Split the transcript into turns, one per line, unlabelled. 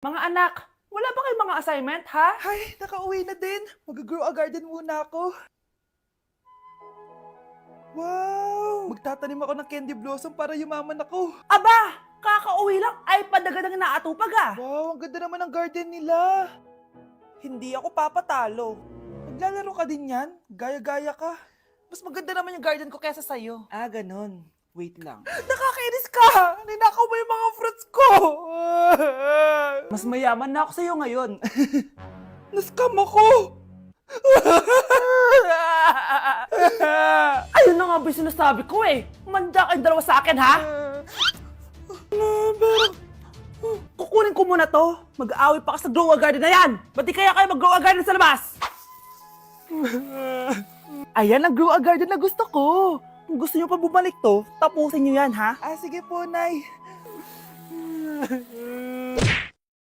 Mga anak, wala ba kayong mga assignment, ha?
Ay, nakauwi na din. Mag-grow a garden muna ako. Wow! Magtatanim ako ng candy blossom para yumaman ako.
Aba, kakauwi lang ay padagan ng naatupag ah.
Wow, ang ganda naman ng garden nila. Hindi ako papatalo. Maglalaro ka din yan? Gaya-gaya ka. Mas maganda naman yung garden ko kesa sa'yo. Ah, ganon. Wait lang. Nakakainis ka! Ninakaw mo yung mga fruits ko!
Mas mayaman na ako sa'yo ngayon.
Nascam ako!
Ayun na nga ba yung sinasabi ko eh. Manda kayong dalawa sa akin, ha? Kukunin ko muna to. Mag-aaway pa ka sa grow a garden na yan. Ba't di kaya kayo mag-grow a garden sa labas? Ayan ang grow a garden na gusto ko. Kung gusto nyo pa bumalik to, tapusin nyo yan, ha?
Ah, sige po, Nay.